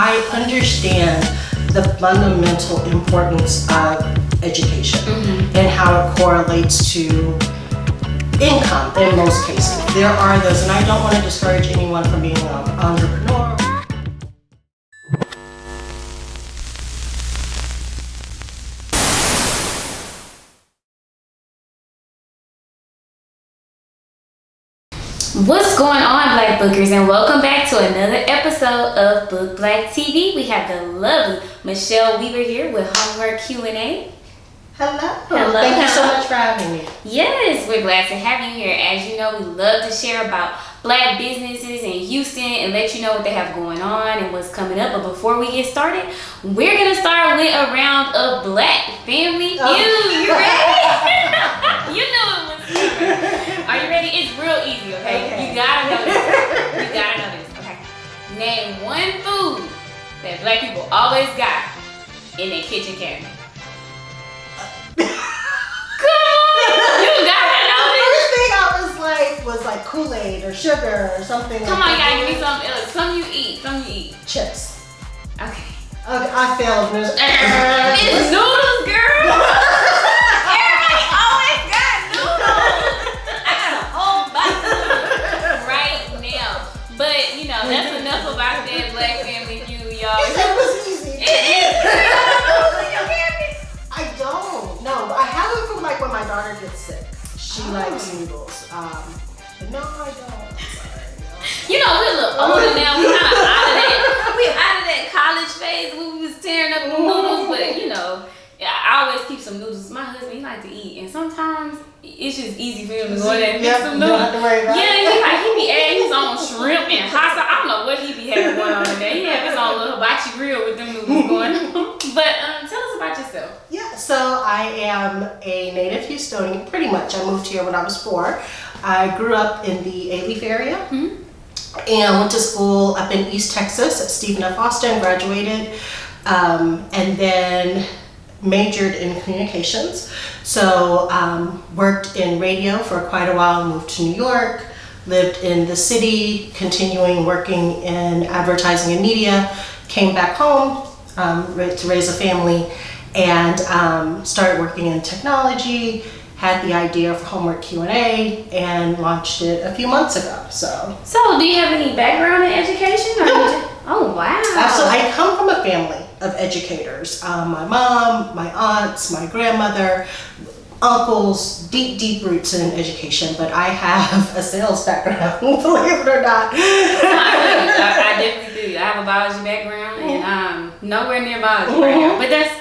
I understand the fundamental importance of education and how it correlates to income in most cases. There are those, and I don't want to discourage anyone from being an entrepreneur. What's going on, Black Bookers, and welcome back to another episode of Book Black TV. We have the lovely Michelle Weaver here with Homework Q&A. Hello. Thank you so much for having me. Yes, we're glad to have you here. As you know, we love to share about Black businesses in Houston and let you know what they have going on and what's coming up. But before we get started, we're going to start with a round of Black Family Feud. You ready? You know it was coming. Are you ready? It's real easy, okay? You gotta know this. Okay. Name one food that Black people always got in their kitchen cabinet. Come on! You gotta know The this. first thing I was like Kool-Aid or sugar or something. Come on, you gotta give me something else. Something you eat. Chips. Okay. I failed. It's noodles, girl! Everybody always got noodles! I got a whole box of noodles right now. But, you know, that's enough about that Black Family Feud, y'all. It was easy. It is. You got noodles in your cabinet? I don't. No, I have it from like when my daughter gets sick. She likes noodles. But no, I don't. I'm sorry. You know, we're a little older now. We kind of out of that college phase when we was tearing up the noodles. But, you know, I always keep some noodles. My husband, he likes to eat. And sometimes it's just easy for him to go there and get some noodles. You don't have to worry about He be adding his own shrimp and hot sauce. I don't know what he be having going on in there. He have his own little hibachi grill with them noodles going on. But tell us about yourself. Yeah, so I am a native Houstonian, pretty much. I moved here when I was 4. I grew up in the Alief area and went to school up in East Texas at Stephen F. Austin, graduated, and then majored in communications. So worked in radio for quite a while, moved to New York, lived in the city, continuing working in advertising and media, came back home to raise a family, and started working in technology, had the idea for Homework Q&A, and launched it a few months ago. So do you have any background in education? Or oh, wow. Absolutely. I come from a family of educators. My mom, my aunts, my grandmother, uncles, deep roots in education, but I have a sales background, believe it or not. I definitely do. I have a biology background, and I'm nowhere near biology right now. But that's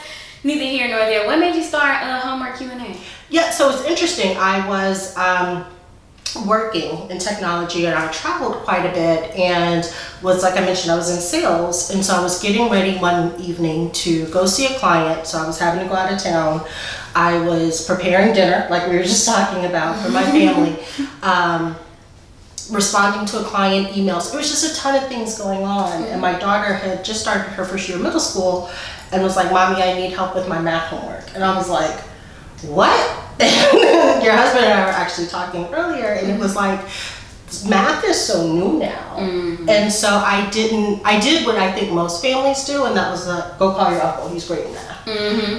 neither here nor there. What made you start Homework Q&A? Yeah, so it's interesting. I was working in technology, and I traveled quite a bit, and was, like I mentioned, I was in sales, and so I was getting ready one evening to go see a client. So I was having to go out of town. I was preparing dinner, like we were just talking about, for my family, responding to a client emails. It was just a ton of things going on, and my daughter had just started her first year of middle school and was like, "Mommy, I need help with my math homework." And I was like, "What?" Your husband and I were actually talking earlier, and it was like, math is so new now. And so I did what I think most families do, and that was go call your uncle, he's great in math.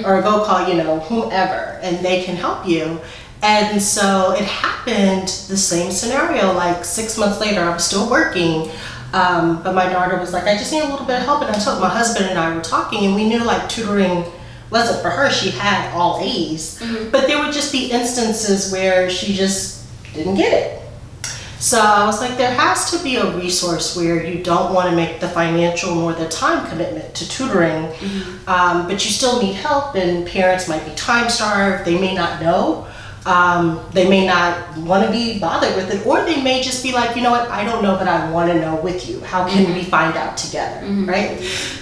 Or go call, whomever, and they can help you. And so it happened, the same scenario, like 6 months later, I was still working, but my daughter was like, "I just need a little bit of help." And I told my husband and I were talking, and we knew like tutoring wasn't for her. She had all A's, but there would just be instances where she just didn't get it. So I was like, there has to be a resource where you don't want to make the financial nor the time commitment to tutoring, but you still need help, and parents might be time starved. They may not know. They may not want to be bothered with it, or they may just be like, "You know what, I don't know, but I want to know with you. How can we find out together?" Right?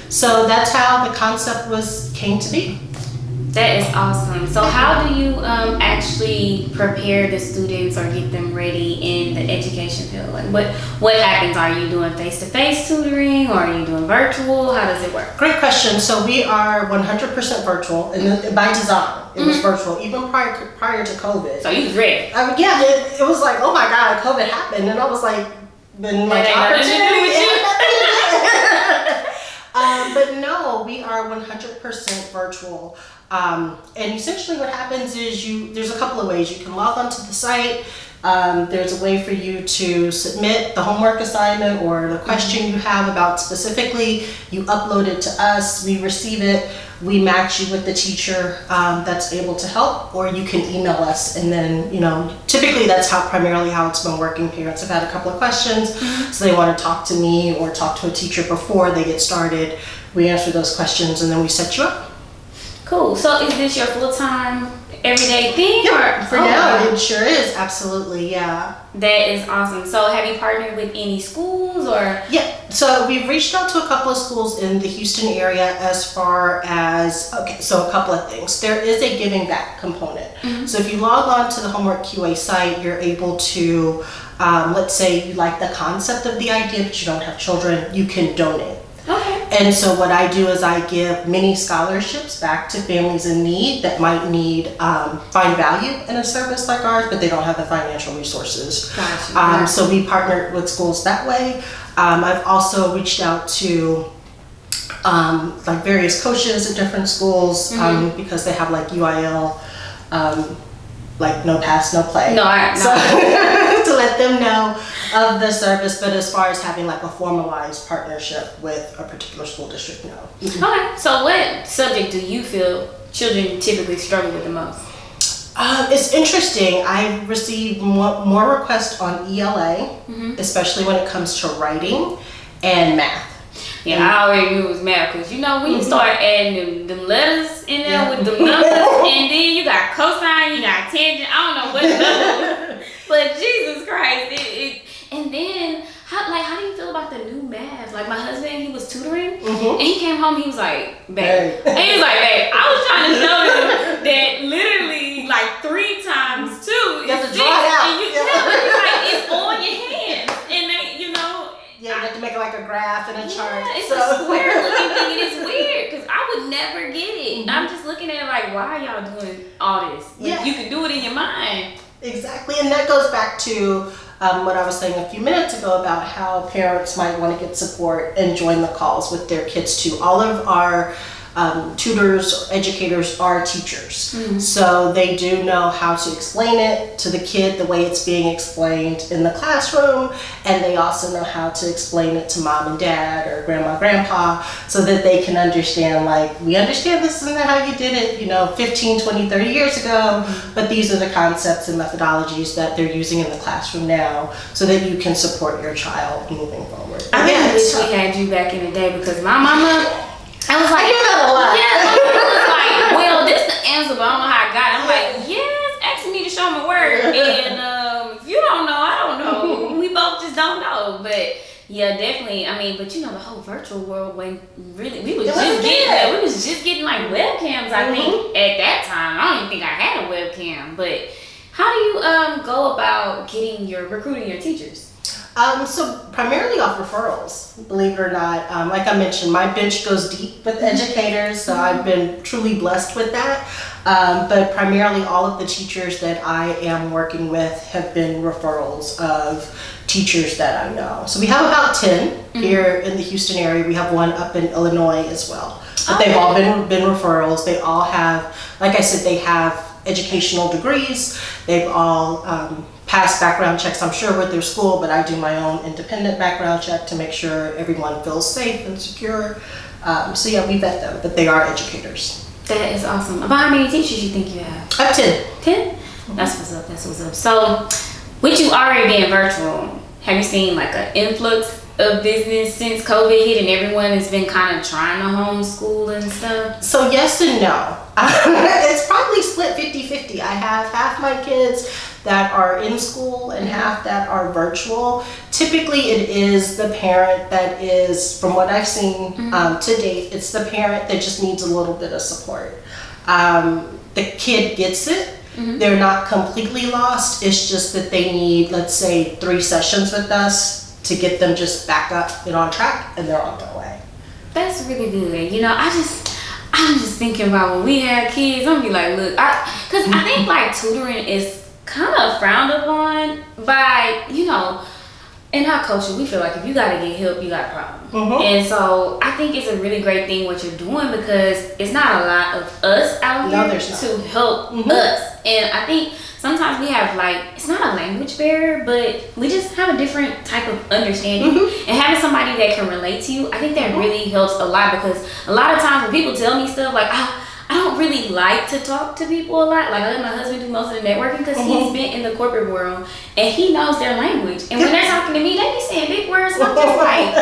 So that's how the concept came to be. That is awesome. So how do you actually prepare the students or get them ready in the education field? Like what happens? Are you doing face-to-face tutoring, or are you doing virtual? How does it work? Great question. So we are 100% virtual, and by design. It was virtual, even prior to COVID. So you was ready? It was like, oh my God, COVID happened, and I was like, been like opportunity. But no, we are 100% virtual. And essentially what happens is there's a couple of ways. You can log onto the site. There's a way for you to submit the homework assignment or the question you have about specifically. You upload it to us, we receive it, we match you with the teacher that's able to help, or you can email us. And then, typically that's primarily how it's been working. Parents have had a couple of questions, so they want to talk to me or talk to a teacher before they get started. We answer those questions and then we set you up. Cool. So is this your full-time everyday thing? Yeah, for now it sure is. Absolutely, yeah. That is awesome. So have you partnered with any schools or? Yeah, so we've reached out to a couple of schools in the Houston area as far as, so a couple of things. There is a giving back component. So if you log on to the Homework QA site, you're able to, let's say you like the concept of the idea, but you don't have children, you can donate. Okay. And so what I do is I give mini scholarships back to families in need that might find value in a service like ours, but they don't have the financial resources. Gotcha. So we partner with schools that way. I've also reached out to various coaches at different schools because they have UIL, no pass, no play. No. To let them know of the service, but as far as having a formalized partnership with a particular school district, no. Okay, so what subject do you feel children typically struggle with the most? It's interesting. I received more requests on ELA, especially when it comes to writing and math. Yeah, I already knew it was math because when you start adding them letters in there with the numbers, and then you got cosine, you got tangent, I don't know what the but Jesus Christ, and then how do you feel about the new math? My husband, he was tutoring, and he came home, he was like, babe, and he was like, babe, I was trying to show them that literally 3 times 2 is 6, and you tell them it's on your hands, and they, you have to make it like a graph and a chart. It's a square looking thing. It is weird because I would never get it. I'm just looking at it why are y'all doing all this? You can do it in your mind. Exactly, and that goes back to what I was saying a few minutes ago about how parents might want to get support and join the calls with their kids too. All of our tutors, educators are teachers. So they do know how to explain it to the kid the way it's being explained in the classroom, and they also know how to explain it to mom and dad or grandma, grandpa, so that they can understand, we understand this isn't how you did it, 15, 20, 30 years ago, but these are the concepts and methodologies that they're using in the classroom now so that you can support your child moving forward. I wish we had you back in the day because my mama, I was like, I hear that a lot. Yeah, my mama was like, well, this is the answer, but I don't know how I got it. I'm like, yes, asking me to show my work. And if you don't know, I don't know. We both just don't know. But yeah, definitely. I mean, but the whole virtual world when really we was just getting webcams, I think, at that time. I don't even think I had a webcam. But how do you go about recruiting your teachers? So primarily off referrals, believe it or not. Like I mentioned, my bench goes deep with educators, so I've been truly blessed with that. But primarily all of the teachers that I am working with have been referrals of teachers that I know. So we have about 10 here in the Houston area. We have one up in Illinois as well. But they've all been referrals. They all have, like I said, they have educational degrees. They've all pass background checks, I'm sure, with their school, but I do my own independent background check to make sure everyone feels safe and secure. So yeah, we vet them, but they are educators. That is awesome. About how many teachers you think you have? I have 10. 10? That's what's up, that's what's up. So, with you already being virtual, have you seen an influx of business since COVID hit and everyone has been kind of trying to homeschool and stuff? So yes and no. It's probably split 50-50. I have half my kids that are in school and half that are virtual. Typically it is the parent that is, from what I've seen to date, it's the parent that just needs a little bit of support. The kid gets it. They're not completely lost. It's just that they need, let's say, 3 sessions with us to get them just back up and on track, and they're on their way. That's really good. I'm just thinking about when we had kids, I'm gonna be like, look, because I think tutoring is kind of frowned upon by, in our culture, we feel like if you gotta get help, you got a problem. And so I think it's a really great thing what you're doing, because it's not a lot of us out here to help us. And I think sometimes we have, like, it's not a language barrier, but we just have a different type of understanding. And having somebody that can relate to you, I think that really helps a lot, because a lot of times when people tell me stuff like, I don't really like to talk to people a lot. Like, I let my husband do most of the networking, because he's been in the corporate world and he knows their language. And when they're talking to me, they be saying big words. And I'm just like,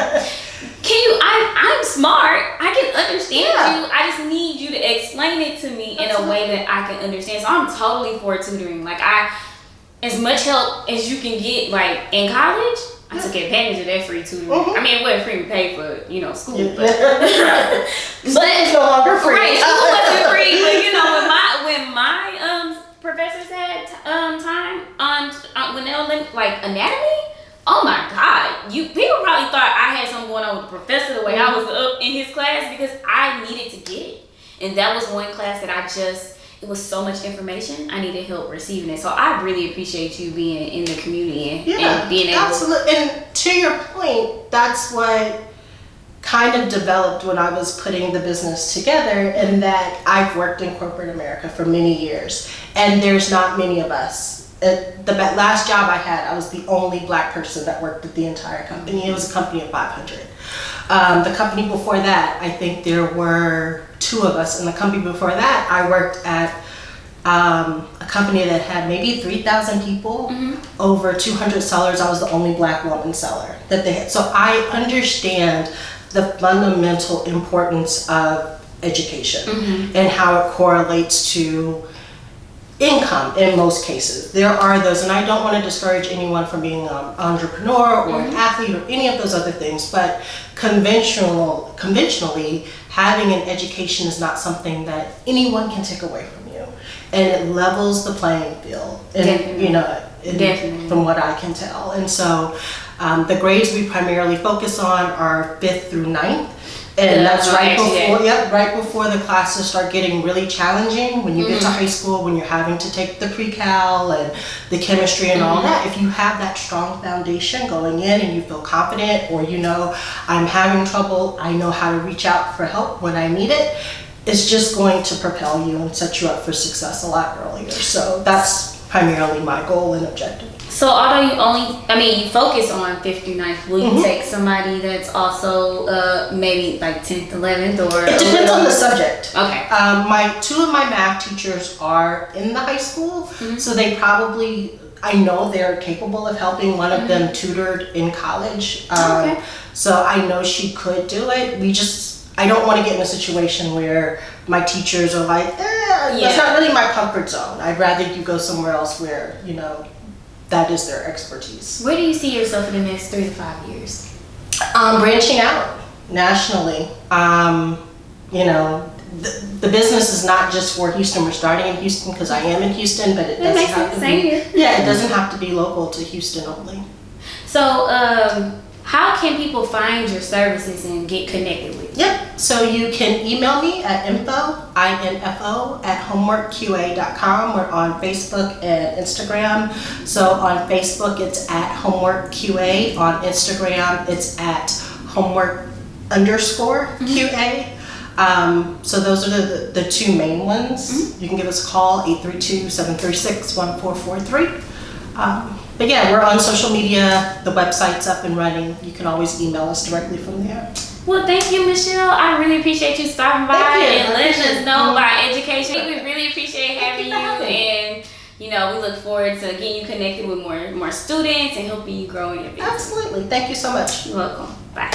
I'm smart. I can understand you. I just need you to explain it to me in a way that I can understand. So I'm totally for tutoring. Like, as much help as you can get, like, in college, I took advantage of that free tutoring. I mean, it wasn't free to pay for, school, but it's no longer free. Right, school wasn't free, but when my professors had time on when they were like anatomy, oh my God, people probably thought I had something going on with the professor the way I was up in his class, because I needed to get it, and that was one class that it was so much information, I needed help receiving it. So I really appreciate you being in the community and being able. Absolutely. And to your point, that's what kind of developed when I was putting the business together, in that I've worked in corporate America for many years, and there's not many of us. The last job I had, I was the only Black person that worked at the entire company. It was a company of 500. The company before that, I think there were 2 of us. And the company before that, I worked at a company that had maybe 3,000 people, over 200 sellers. I was the only Black woman seller that they had. So I understand the fundamental importance of education and how it correlates to income in most cases. There are those, and I don't want to discourage anyone from being an entrepreneur or an athlete or any of those other things, but conventionally, having an education is not something that anyone can take away from you. And it levels the playing field, and, from what I can tell. And so the grades we primarily focus on are 5th through 9th. And that's right before the classes start getting really challenging. When you get to high school, when you're having to take the pre-cal and the chemistry and all that, if you have that strong foundation going in and you feel confident, or I'm having trouble, I know how to reach out for help when I need it, it's just going to propel you and set you up for success a lot earlier. So that's primarily my goal and objective. So although you focus on 5th through 9th, will you take somebody that's also maybe like 10th, 11th, or? It depends on the subject. Okay. 2 of my math teachers are in the high school, so they probably, I know they're capable of helping. One of them tutored in college, so I know she could do it. I don't want to get in a situation where my teachers are like, that's not really my comfort zone. I'd rather you go somewhere else where, that is their expertise. Where do you see yourself in the next 3 to 5 years? Branching out nationally. The business is not just for Houston. We're starting in Houston because I am in Houston, but it doesn't have to be. Yeah, it doesn't have to be local to Houston only. So, how can people find your services and get connected with you? Yep. So you can email me at info@homeworkqa.com. We're on Facebook and Instagram. So on Facebook, it's at homeworkqa. On Instagram, it's at homework_QA. So those are the 2 main ones. You can give us a call, 832-736-1443. But yeah, we're on social media. The website's up and running. You can always email us directly from there. Well, thank you, Michelle. I really appreciate you stopping by and letting us know about education. We really appreciate having you, and we look forward to getting you connected with more students and helping you grow in your business. Absolutely. Thank you so much. You're welcome. Bye.